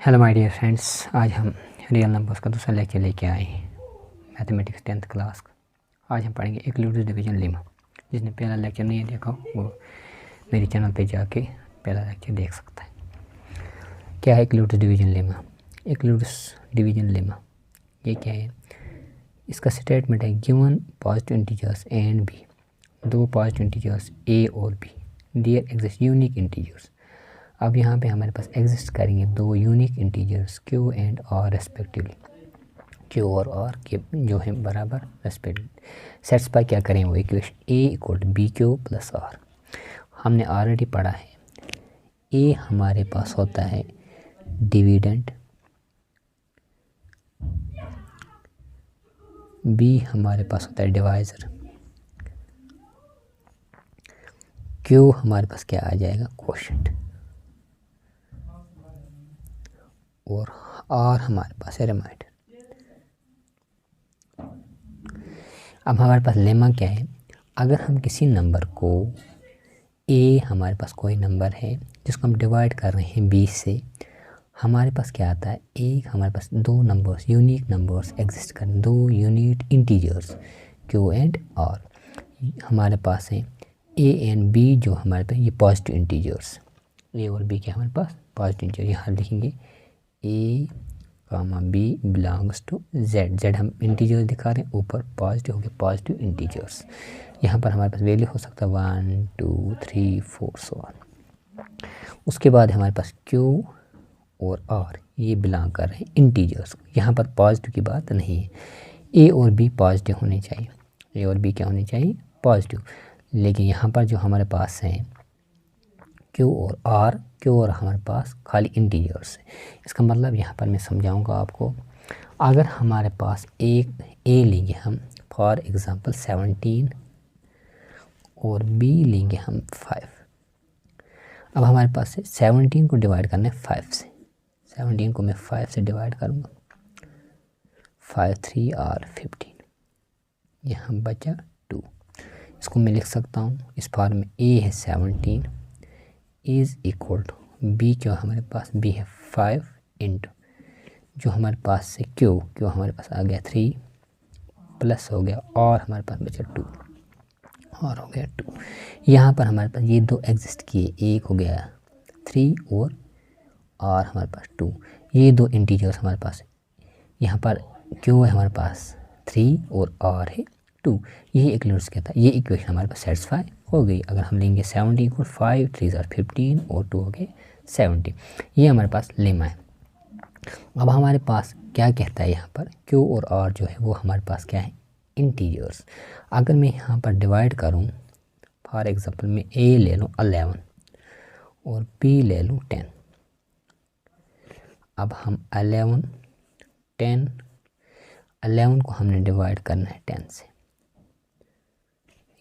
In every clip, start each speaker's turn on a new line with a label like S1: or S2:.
S1: Hello my dear friends, आज हम real numbers का दूसरा लेक्चर लेके आए हैं मैथमेटिक्स 10th क्लास का। आज हम पढ़ेंगे इक्लूडिव डिवीजन लेमा। जिसने पहला लेक्चर नहीं देखा वो मेरे चैनल पे जाके पहला लेक्चर देख सकता है। क्या है Euclid's division lemma? Euclid's division lemma ये क्या है? इसका स्टेटमेंट है given positive integers A and B, दो पॉजिटिव इंटीजर्स ए और B, there exist unique integers. अब यहाँ पे हमारे पास एग्जिस्ट करेंगे दो unique integers Q and R respectively. क्यू और आर के जो है बराबर रेस्पेक्टिवली सेटिस्फाई क्या करें वो equation A equal to B Q plus R. हमने ऑलरेडी पढ़ा है ए हमारे पास होता है डिविडेंड, बी हमारे पास होता है डिवाइजर, क्यू हमारे पास क्या आ जाएगा क्वोशिएंट, और आर हमारे पास है रिमाइंडर। अब हमारे पास लेमा क्या है? अगर हम किसी नंबर को ए हमारे पास कोई नंबर है जिसको हम डिवाइड कर रहे हैं 20 से, हमारे पास क्या आता है? एक हमारे पास दो नंबर्स यूनिक नंबर्स एग्जिस्ट करें, दो unique integers Q and R हमारे पास है। ए एंड बी जो हमारे पास ये पॉजिटिव इंटीजर्स, ए और बी के हमारे पास पॉजिटिव इंटीजर। यहाँ लिखेंगे A comma B belongs to Z. Z हम इंटीजर्स दिखा रहे हैं, ऊपर पॉजिटिव हो गया पॉजिटिव इंटीजर्स। यहाँ पर हमारे पास वैल्यू हो सकता है 1 2 3 4 सो ऑन। उसके बाद हमारे पास क्यू और आर ये बिलोंग कर रहे हैं इंटीजर्स। यहाँ पर पॉजिटिव की बात नहीं है, ए और बी पॉजिटिव होने चाहिए, ए और बी क्या होने चाहिए? पॉजिटिव। लेकिन यहाँ पर जो हमारे पास हैं क्यू और हमारे पास खाली इंटीजर्स है। इसका मतलब यहाँ पर मैं समझाऊंगा आपको। अगर हमारे पास एक ए लेंगे हम फॉर एग्जांपल 17 और बी लेंगे हम 5। अब हमारे पास है 17 को डिवाइड करना है 5 से, 17 को मैं 5 से डिवाइड करूँगा, 5 3 और 15, यहाँ बचा 2। इसको मैं लिख सकता हूँ इस फॉर्म में, ए है 17 इज़ इक्वल टू बी, क्यों हमारे पास बी है 5 इंटू जो हमारे पास से क्यू हमारे पास आ गया 3 प्लस हो गया और हमारे पास बचा 2 और हो गया 2। यहाँ पर हमारे पास ये दो एग्जिस्ट किए, एक हो गया 3 और हमारे पास 2, ये दो इंटीजर्स हमारे पास है। यहाँ पर क्यू है हमारे पास 3 और आर है 2। यही इक्लूडिव कहता है। ये इक्वेशन हमारे पास सेटिस्फाई हो गई। अगर हम लेंगे 17 को 5 3 और 15 और 2 हो गए 70। ये हमारे पास लेमा है। अब हमारे पास क्या कहता है यहाँ पर? क्यू और आर जो है वो हमारे पास क्या है? इंटीजर्स। अगर मैं यहाँ पर डिवाइड करूँ, फॉर एग्जांपल मैं ए ले लूँ 11 और बी ले लूँ 10। अब हम 11 को हमने डिवाइड करना है 10 से,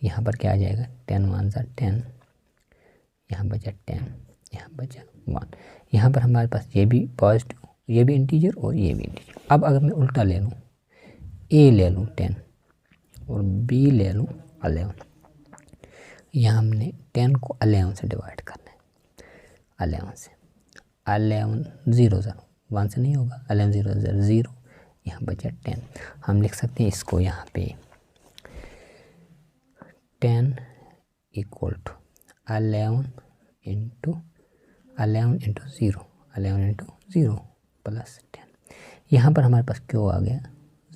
S1: यहाँ पर क्या आ जाएगा? 10 1 10, यहाँ बचा 10, यहाँ बचा 1। यहाँ पर हमारे पास ये भी पॉजिटिव, ये भी इंटीजर और ये भी इंटीजर। अब अगर मैं उल्टा ले लूँ, ए ले लूँ 10 और बी ले लूँ 11, यहाँ हमने 10 को 11 से डिवाइड करना है, 11 से 11 0 0 1 से नहीं होगा, 11 0 0 0, यहाँ बचा 10। हम लिख सकते हैं इसको यहाँ पे 10 equal to 11 into 0, 11 into 0 plus 10। यहाँ पर हमारे पास क्यों आ गया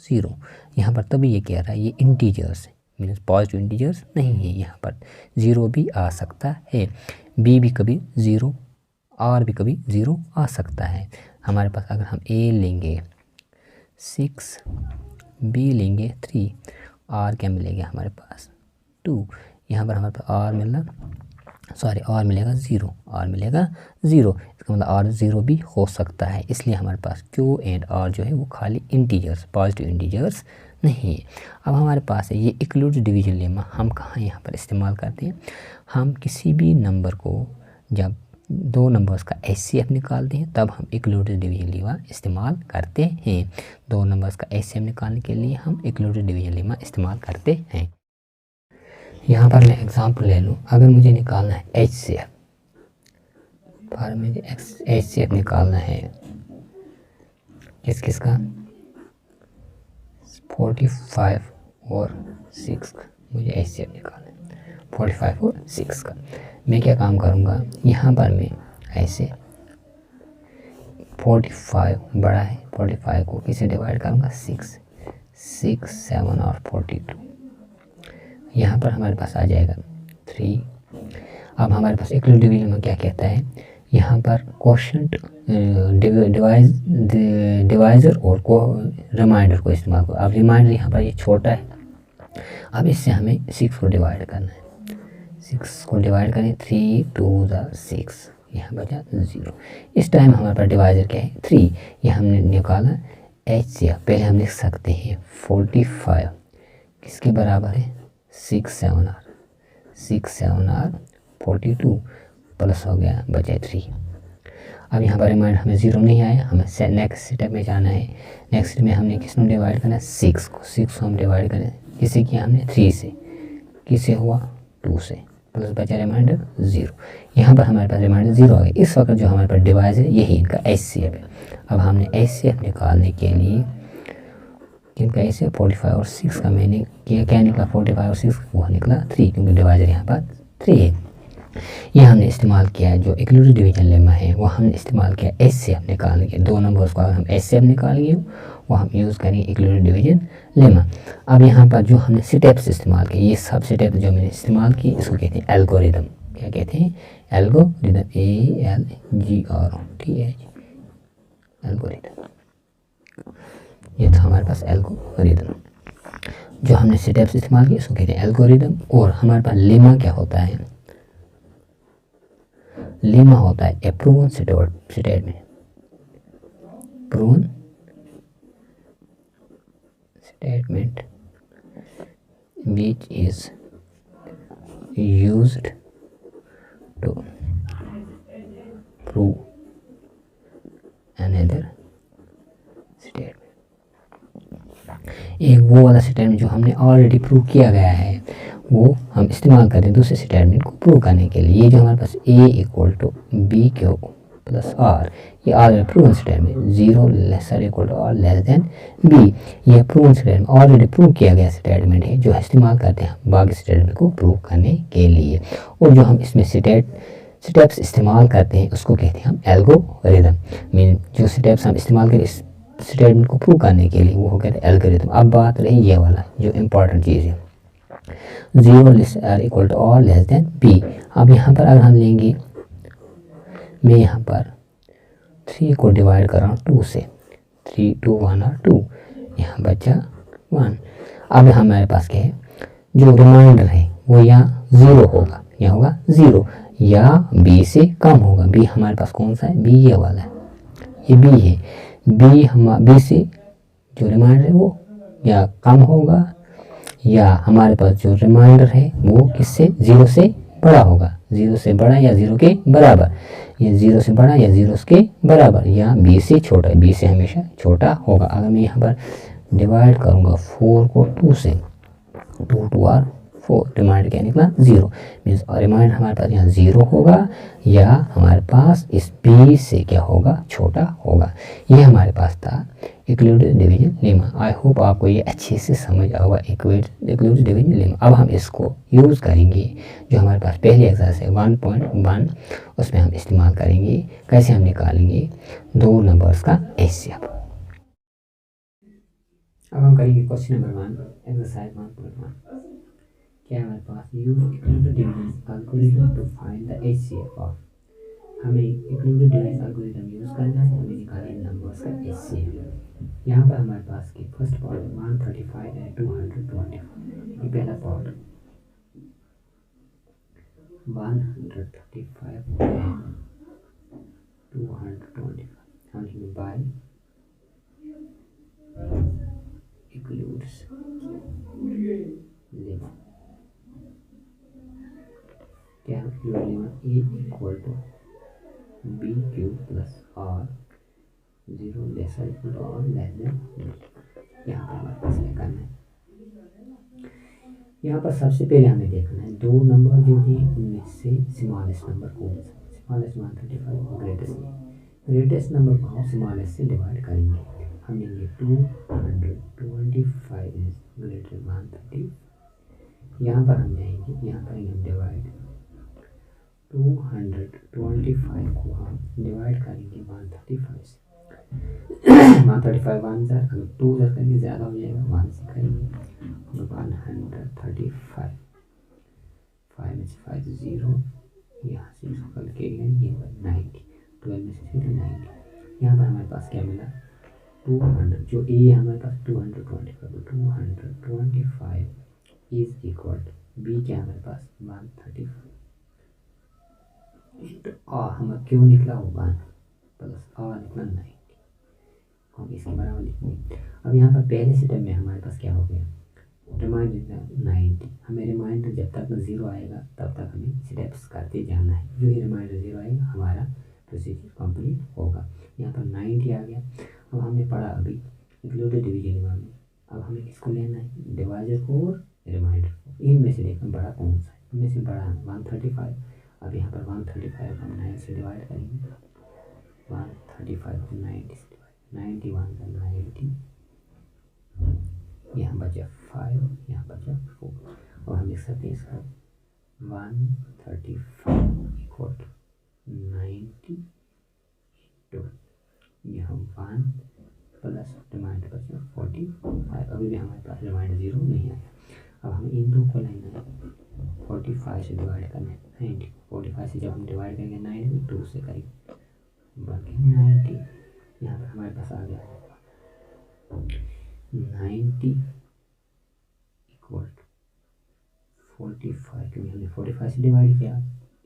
S1: 0? यहाँ पर तभी ये कह रहा है ये इंटीजर्स है, मीन्स पॉजिटिव इंटीजर्स नहीं है। यहाँ पर 0 भी आ सकता है, बी भी कभी 0, आर भी कभी 0 आ सकता है। हमारे पास अगर हम ए लेंगे 6, बी लेंगे 3, आर क्या मिलेगा हमारे पास 2। यहाँ पर हमारे पास आर मिलेगा 0, आर मिलेगा 0। इसका मतलब आर 0 भी हो सकता है, इसलिए हमारे पास क्यू एंड आर जो है वो खाली इंटीजर्स, पॉजिटिव इंटीजर्स नहीं है। अब हमारे पास है ये इक्लूडिव डिवीजन लेमा। हम कहाँ यहाँ पर इस्तेमाल करते हैं? हम किसी भी नंबर को जब दो नंबर्स का एचसीएफ निकालते हैं तब हम इक्लूडिव डिवीजन लेमा इस्तेमाल करते हैं। दो नंबर्स का एचसीएफ निकालने के लिए हम इक्लूडिव डिवीजन लेमा इस्तेमाल करते हैं। यहाँ पर मैं एग्जांपल ले लूँ, अगर मुझे निकालना है एचसीएफ, मुझे एचसीएफ निकालना है किस किस का, 45 और 6 का मुझे ऐसे निकालना है, 45 और 6 का। मैं क्या काम करूँगा, यहाँ पर मैं ऐसे 45 बड़ा है, 45 को किसे डिवाइड करूँगा, 6, 6, 7 और 42। यहाँ पर हमारे पास आ जाएगा 3। अब हमारे पास इक्वलिटी डिवीजन में क्या कहता है, यहाँ पर कोशेंट डिवाइज़र और रिमाइंडर को इस्तेमाल करो। अब रिमाइंडर यहाँ पर ये छोटा है, अब इससे हमें 6 को डिवाइड करना है, 6 को डिवाइड करें, 3 2 6, यहाँ बचा 0। इस टाइम हमारे पास डिवाइज़र क्या है, 3, ये हमने निकाला HCF। पहले हम लिख सकते हैं 45 किसके बराबर है, 6 7 R, 6 7 R 42 प्लस हो गया बचे 3। अब यहाँ पर रिमाइंडर हमें 0 नहीं आया, हमें नेक्स्ट स्टेप में जाना है। नेक्स्ट में हमने किसमें डिवाइड करना है, 6 को हम डिवाइड करें, किसे किया हमने 3 से, किसे हुआ 2 से, प्लस बचा रिमाइंडर 0। यहाँ पर हमारे पास रिमाइंडर 0 आ गया। इस वक्त जो हमारे पास डिवाइस है यही इनका HCF है। अब हमने HCF निकालने के लिए इनका HCF 45 और 6 का मैंने किया, क्या निकला 45 और 6 वो निकला 3, क्योंकि डिवाइजर यहाँ पर 3 है। ये हमने इस्तेमाल किया है, जो इक्वलिटी डिवीजन लेमा है वो हमने इस्तेमाल किया HCF निकालने के। दो नंबर्स को अगर हम HCF निकालेंगे वो हम यूज़ करेंगे इक्वलिटी डिवीजन लेमा। अब यहाँ पर जो हमने स्टेप्स इस्तेमाल किए, ये सब स्टेप जो मैंने इस्तेमाल किए इसको कहते हैं एल्गोरिदम। क्या कहते हैं, एल्गोरिदम, ALGORITH, एल्गोरिदम। ये था हमारे पास एल्गोरिदम। जो हमने स्टेप्स इस्तेमाल किए इसको कहते हैं एल्गोरिदम। और हमारे पास लेमा क्या होता है, लेमा होता है ए proven statement, proven statement which is used to prove another statement। एक वो वाला स्टेटमेंट जो हमने ऑलरेडी प्रूव किया गया है वो हम इस्तेमाल करते हैं दूसरे स्टेटमेंट को प्रूव करने के लिए। ये जो हमारे पास A = BQ + R, ये already proven statement, 0 lesser equal to और लेस देन B, ये प्रूवन स्टेटमेंट ऑलरेडी प्रूव किया गया स्टेटमेंट है जो इस्तेमाल करते हैं बाकी स्टेटमेंट को प्रूव करने के लिए। और जो हम इसमें स्टेप्स इस्तेमाल करते हैं उसको कहते हैं हम एल्गोरिदम। मीन जो स्टेप्स हम इस्तेमाल करें इस स्टेटमेंट को प्रूव करने के लिए वो कहते हैं एल्गोरिदम। अब बात रही ये वाला जो इम्पोर्टेंट चीज़ है, 0 लेसर इक्वल टू और लेस देन B। अब यहाँ पर अगर हम लेंगे, मैं यहाँ पर 3 को डिवाइड कर रहा हूँ 2 से, 3 2 1 और 2, यहाँ बचा 1। अब हमारे पास क्या है, जो रिमाइंडर है वो यहाँ 0 होगा, यहाँ होगा 0 या B से कम होगा। B हमारे पास कौन सा है, B ये वाला है, ये B है। B से जो रिमाइंडर है वो या कम होगा या हमारे पास जो रिमाइंडर है वो किससे, 0 से बड़ा होगा, 0 से बड़ा या 0 के बराबर, या 0 से बड़ा या 0 के बराबर, या B से छोटा, B से हमेशा छोटा होगा। अगर मैं यहाँ पर डिवाइड करूँगा 4 को 2 से, 2 2 और 4, रिमाइंडर क्या निकला 0। मीन्स रिमाइंडर हमारे पास यहाँ 0 होगा या हमारे पास इस B से क्या होगा, छोटा होगा। ये हमारे पास था equality division lemma. I hope आपको ये अच्छे से समझ आएगा इक्वलिटी डिवीजन लेमा। अब हम इसको यूज़ करेंगे, जो हमारे पास पहले एक्सरसाइज है 1.1, उसमें हम इस्तेमाल करेंगे। कैसे हम निकालेंगे दो नंबर्स का HCF। अब हम करेंगे क्वेश्चन नंबर 1, एक्सरसाइज 1.1। क्या हमारे पास use equality division algorithm to find the HCF of, हमें इक्वलिटी डिवीजन एल्गोरिथम यूज़ करना है, हमें निकालना नंबर्स का HCF। यहाँ पर हमारे पास की फर्स्ट पार्ट 135 एंड 225, ये पहला पार्ट 135 एंड 225 हम लिखेंगे बाय includes लेमा। क्या include lemma A = BQ + R 0 lesser equal to और लेस देन B। यहाँ पर हमारे पास क्या करना है, यहाँ पर सबसे पहले हमें देखना है दो नंबर जो दिए उनमें से स्मॉलेस्ट नंबर कौन सा है। स्मॉलेस्ट 135 और ग्रेटेस्ट नंबर को हम स्मॉलेस्ट से डिवाइड करेंगे। हम लेंगे 225 इज ग्रेटर 130। यहाँ पर हम जाएंगे, यहाँ करेंगे हम डिवाइड 225 को हम डिवाइड करेंगे 135 से। 135 वन सर, अगर 2 सर करेंगे ज़्यादा हो जाएगा, 1 से करेंगे 135, 5 में से 5 0, यहाँ से इसको कल के लिए ये 90, 12 में से 90। यहाँ पर हमारे पास क्या मिला 200, जो ए हमारे पास 225 इज इक्वल टू बी क्या हमारे पास 135 इंटू हमें क्यों निकला वो 1 प्लस निकला 90। हम इसके बराबर लिखेंगे। अब यहाँ पर पहले स्टेप में हमारे पास क्या हो गया, रिमाइंडर 90। हमें रिमाइंडर जब तक 0 आएगा तब तक हमें स्टेप्स करते जाना है। जो ही रिमाइंडर 0 आएगा हमारा प्रोसीजर कंप्लीट होगा। यहाँ पर 90 आ गया। अब हमने पढ़ा अभी इंक्लूडेड डिवीजन में, अब हमें किसको लेना है, डिवाइजर को और रिमाइंडर को। इनमें से देखना बड़ा कौन सा है, इनमें से बड़ा है 135। अब यहाँ पर 135 हम 9 से डिवाइड करेंगे, 135 को 90 से डिवाइड, 91 का 90, यहाँ बचा 5, यहाँ बचा 4। और हम लिख सकते हैं इसका 135 इक्वल टू 90 इंटू यहाँ 1 प्लस रिमाइंडर बचा 45। अभी भी हमारे पास रिमाइंडर 0 नहीं आया। अब हमें इन दो को लेना है, 45 से डिवाइड करना है 90। 45 से जब हम डिवाइड करेंगे 90 2 से करेंगे बाकी 90। यहाँ पर हमारे पास आ गया 90 इक्वल टू 45, क्योंकि हमने 45 से डिवाइड किया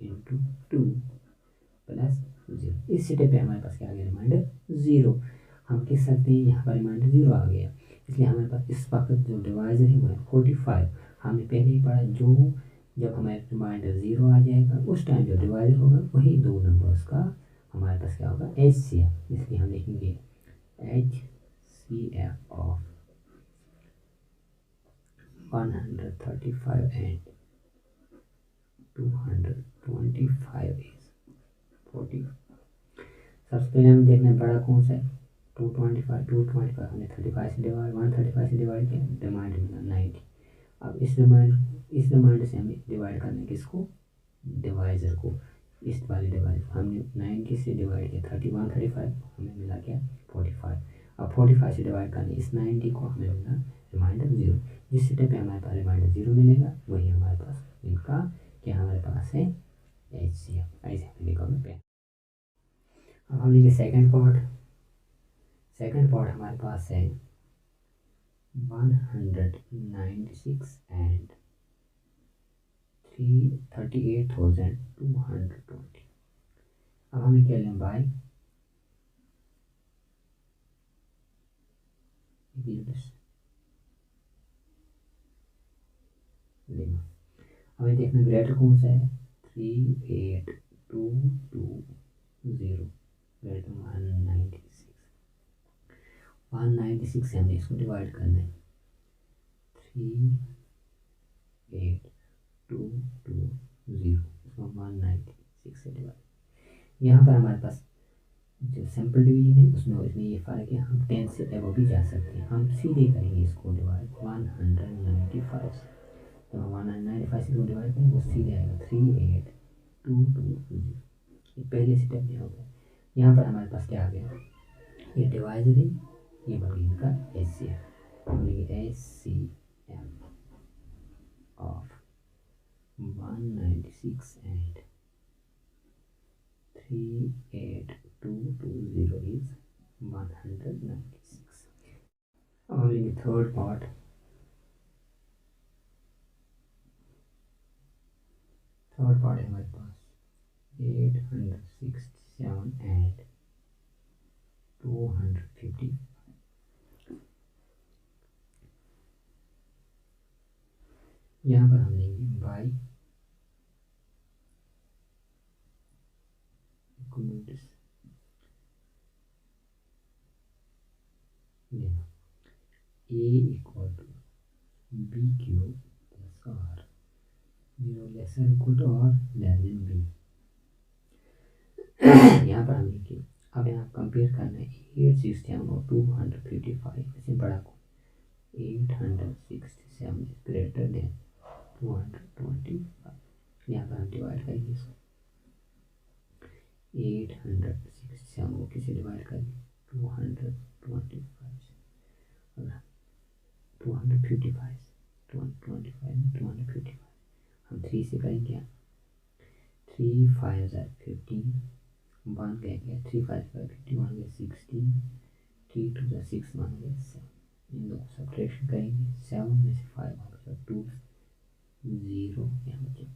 S1: इंटू 2 प्लस 0। इस स्टेप पे हमारे पास क्या आ गया, रिमाइंडर 0। हम कह सकते हैं यहाँ पर रिमाइंडर 0 आ गया, इसलिए हमारे पास इस वक्त जो डिवाइजर है वो है 45। हमने पहले ही पढ़ा जो जब हमारे रिमाइंडर 0 आ जाएगा उस टाइम जो डिवाइजर होगा वही दो नंबर्स का हमारे पास क्या होगा, HCF। इसलिए हम लिखेंगे HCF ऑफ 135 एंड 225 इज 40। सबसे पहले हमें देखना है बड़ा कौन सा है, 225 हमने 35 से डिवाइड 135 से डिवाइड किया, रिमाइंडर मिला 90। अब इस रिमाइंडर से हमें डिवाइड करना है किसको, डिवाइजर को। इस वाले डिवाइजर हमने 90 से डिवाइड किया 35 हमें मिला क्या 45। अब 45 से डिवाइड करना है इस 90 को, हमें मिला रिमाइंडर 0। जिस स्टेप पे हमारे पास रिमाइंडर 0 मिलेगा वही हमारे पास इनका क्या हमारे पास है HCF। ऐसे हमने लिखा है। अब हम लिखे सेकेंड पार्ट। सेकेंड पार्ट हमारे पास है 196 एंड 38,220। अब हमें क्या लें बाय लेना। हमें देखना ग्रेटर कौन सा है, 38,220 ग्रेटर 196। 196 से हमने इसको डिवाइड करना है 38,220 इसको 196 से डिवाइड। यहाँ पर हमारे पास जो सिंपल डिवीजन है उसमें ये फ़र्क है, हम 10 से एबव भी जा सकते हैं। हम सीधे करेंगे इसको डिवाइड 195 से, तो 195 से इसको डिवाइड करेंगे वो सीधे आएगा 38,220। ये पहले स्टेप में हो गया। यहाँ पर हमारे पास क्या आ गया, ये डिवाइजर है, ये बन गया इनका HCF। HCF of 196 and 38,220 is 196। अब हम लेंगे थर्ड पार्ट। थर्ड पार्ट है हमारे पास 867 एंड 250। यहाँ पर हम लेंगे by lemma A equal to BQ plus R 0 lesser equal to और लेस देन B। यहाँ पर हम लिखें अब यहाँ कंपेयर करना है 867 और 255, इससे बड़ा को 867 इज ग्रेटर देन 225। यहाँ पर हम डिवाइड करेंगे इसको, 867 को किसे डिवाइड करेंगे 225 से, अगर 255 255 हम 3 से करेंगे, 3 5 15, 1 गया 3 5 50, 1 गया 16, 3 2 6, 1 गया 7। इन दोनों सब्ट्रैक्शन करेंगे, 7 में से 5 बचा 2 0, यहाँ बचे 1।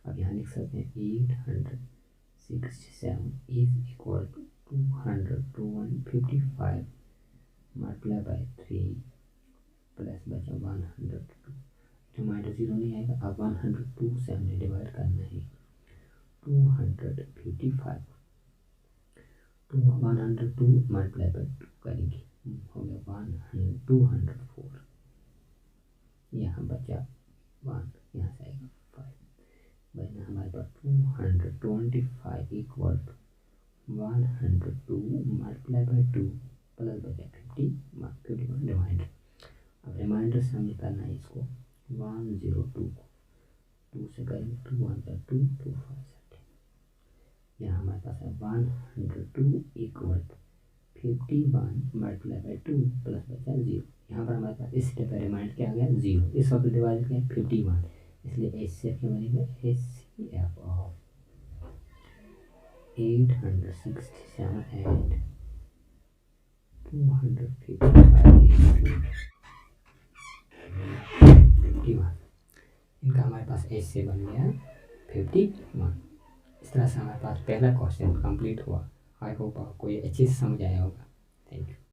S1: अब यहाँ लिख सकते हैं 867 is equal to 255 multiply by 3 plus बचा 102, रिमाइंडर 0 नहीं आएगा। अब 102 से हमने डिवाइड करना है 255, तो 102 मल्टीप्लाई बाई 2 करेंगे, हो गया 204, यहाँ बचा 1, यहाँ से आएगा 5, बचना हमारे पास 225 equal to 102 multiply by 2 plus बचा 51 रिमाइंडर। अब रिमाइंडर से हमें करना है इसको 102 को 2 से करेंगे, 2 1 2 2 5 7, यहाँ हमारे पास है 102 equal to 51 multiply by 2 plus बचा 0। यहाँ पर हमारे पास इस स्टेप पर रिमाइंडर क्या आ गया 0, इस वक्त डिवाइड किया 51, इसलिए HCF क्या बनेगा HCF ऑफ 867 एंड 255 51, इनका हमारे पास एच से बन गया 51। इस तरह से हमारे पास पहला क्वेश्चन कंप्लीट हुआ। आई होप आपको ये अच्छे से समझ आया होगा। Thank you.